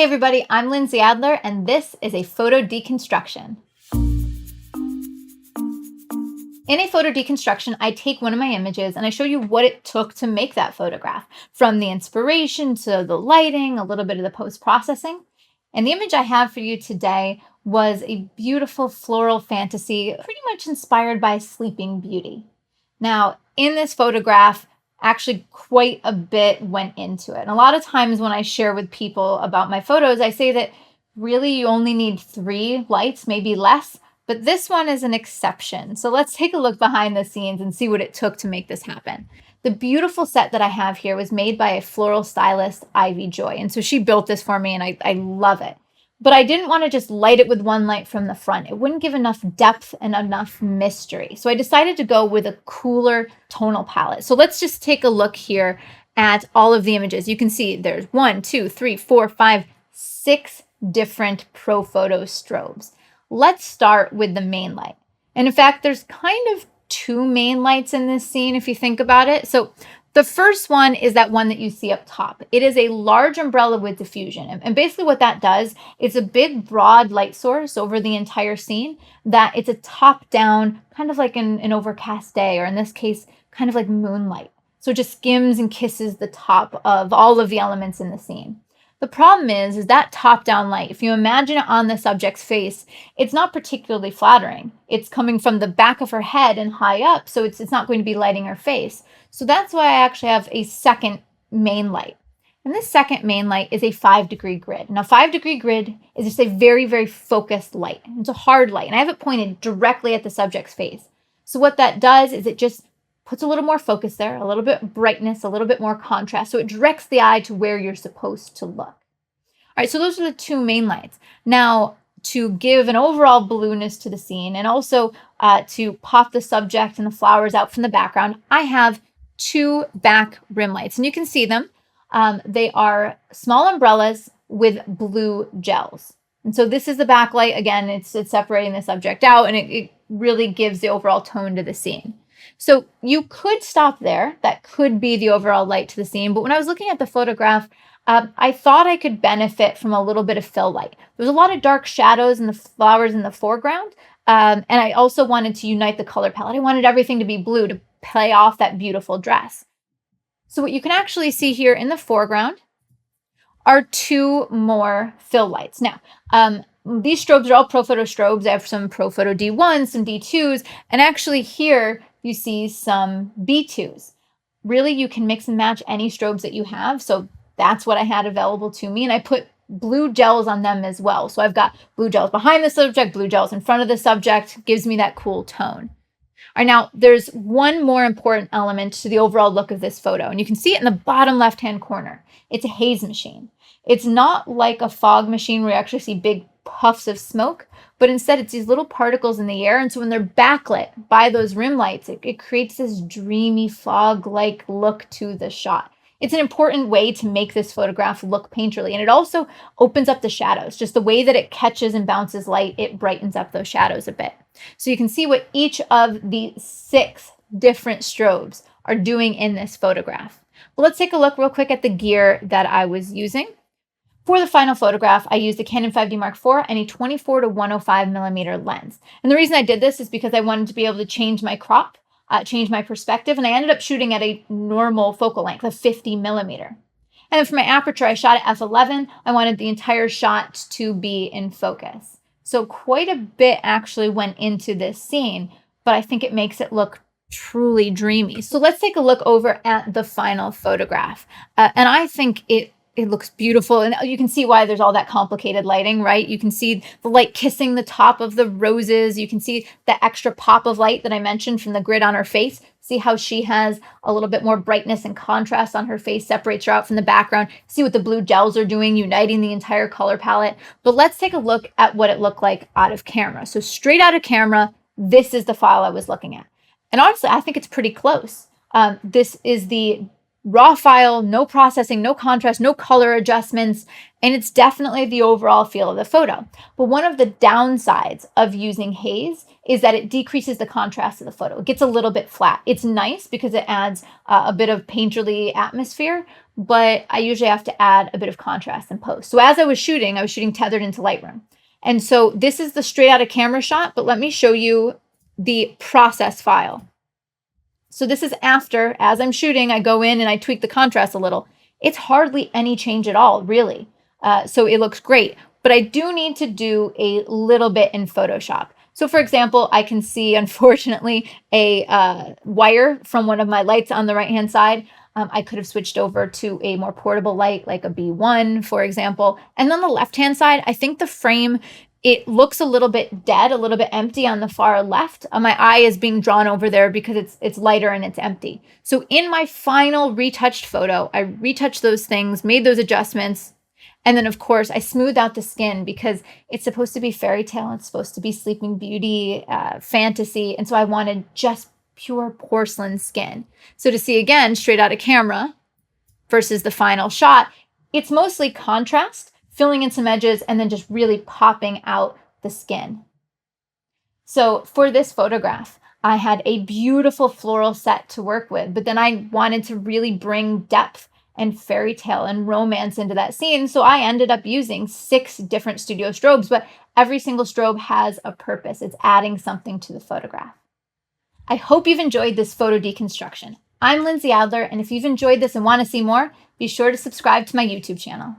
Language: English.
Hey everybody, I'm Lindsay Adler, and this is a photo deconstruction. In a photo deconstruction, I take one of my images and I show you what it took to make that photograph, from the inspiration to the lighting, a little bit of the post-processing. And the image I have for you today was a beautiful floral fantasy, pretty much inspired by Sleeping Beauty. Now, in this photograph, actually quite a bit went into it. And a lot of times when I share with people about my photos, I say that really you only need 3 lights, maybe less, but this one is an exception. So let's take a look behind the scenes and see what it took to make this happen. The beautiful set that I have here was made by a floral stylist, Ivy Joy. And so she built this for me and I love it. But I didn't want to just light it with one light from the front. It wouldn't give enough depth and enough mystery. So I decided to go with a cooler tonal palette. So let's just take a look here at all of the images. You can see there's 1, 2, 3, 4, 5, 6 different ProPhoto strobes. Let's start with the main light. And in fact, there's kind of 2 main lights in this scene if you think about it. So the first one is that one that you see up top. It is a large umbrella with diffusion. And basically what that does is a big broad light source over the entire scene that it's a top down, kind of like an overcast day, or in this case, kind of like moonlight. So it just skims and kisses the top of all of the elements in the scene. The problem is that top-down light, if you imagine it on the subject's face, it's not particularly flattering. It's coming from the back of her head and high up, so it's not going to be lighting her face. So that's why I actually have a second main light. And this second main light is a 5-degree grid. Now, 5-degree grid is just a very, very focused light. It's a hard light, and I have it pointed directly at the subject's face. So what that does is it just puts a little more focus there, a little bit brightness, a little bit more contrast. So it directs the eye to where you're supposed to look. All right, so those are the 2 main lights. Now, to give an overall blueness to the scene and also to pop the subject and the flowers out from the background, I have 2 back rim lights. And you can see them. They are small umbrellas with blue gels. And so this is the backlight. Again, it's separating the subject out, and it really gives the overall tone to the scene. So you could stop there. That could be the overall light to the scene. But when I was looking at the photograph, I thought I could benefit from a little bit of fill light. There was a lot of dark shadows and the flowers in the foreground. And I also wanted to unite the color palette. I wanted everything to be blue to play off that beautiful dress. So what you can actually see here in the foreground are 2 more fill lights. Now, these strobes are all ProPhoto strobes. I have some ProPhoto D1s, some D2s, and actually here you see some B2s. Really, you can mix and match any strobes that you have. So that's what I had available to me. And I put blue gels on them as well. So I've got blue gels behind the subject, blue gels in front of the subject, gives me that cool tone. All right, now there's one more important element to the overall look of this photo. And you can see it in the bottom left-hand corner. It's a haze machine. It's not like a fog machine where you actually see big puffs of smoke, but instead it's these little particles in the air. And so when they're backlit by those rim lights, it creates this dreamy fog-like look to the shot. It's an important way to make this photograph look painterly. And it also opens up the shadows. Just the way that it catches and bounces light, it brightens up those shadows a bit. So you can see what each of the 6 different strobes are doing in this photograph. But let's take a look real quick at the gear that I was using. For the final photograph, I used a Canon 5D Mark IV and a 24 to 105 millimeter lens. And the reason I did this is because I wanted to be able to change my crop, change my perspective, and I ended up shooting at a normal focal length of 50 millimeter. And then for my aperture, I shot at f11. I wanted the entire shot to be in focus. So quite a bit actually went into this scene, but I think it makes it look truly dreamy. So let's take a look over at the final photograph. And I think it looks beautiful. And you can see why there's all that complicated lighting, right? You can see the light kissing the top of the roses. You can see the extra pop of light that I mentioned from the grid on her face. See how she has a little bit more brightness and contrast on her face, separates her out from the background. See what the blue gels are doing, uniting the entire color palette. But let's take a look at what it looked like out of camera. So straight out of camera, this is the file I was looking at. And honestly, I think it's pretty close. This is the raw file, no processing, no contrast, no color adjustments, and it's definitely the overall feel of the photo. But one of the downsides of using haze is that it decreases the contrast of the photo. It gets a little bit flat. It's nice because it adds a bit of painterly atmosphere, but I usually have to add a bit of contrast in post. So as I was shooting tethered into Lightroom. And so this is the straight out of camera shot, but let me show you the process file. So this is after, as I'm shooting, I go in and I tweak the contrast a little. It's hardly any change at all, really. So it looks great, but I do need to do a little bit in Photoshop. So for example, I can see, unfortunately, a wire from one of my lights on the right-hand side. I could have switched over to a more portable light, like a B1, for example. And on the left-hand side, I think the frame, it looks a little bit dead, a little bit empty on the far left. My eye is being drawn over there because it's lighter and it's empty. So in my final retouched photo, I retouched those things, made those adjustments. And then, of course, I smooth out the skin because it's supposed to be fairy tale. It's supposed to be Sleeping Beauty, fantasy. And so I wanted just pure porcelain skin. So to see again, straight out of camera versus the final shot, it's mostly contrast, filling in some edges, and then just really popping out the skin. So for this photograph, I had a beautiful floral set to work with, but then I wanted to really bring depth and fairy tale and romance into that scene. So I ended up using 6 different studio strobes, but every single strobe has a purpose. It's adding something to the photograph. I hope you've enjoyed this photo deconstruction. I'm Lindsay Adler, and if you've enjoyed this and want to see more, be sure to subscribe to my YouTube channel.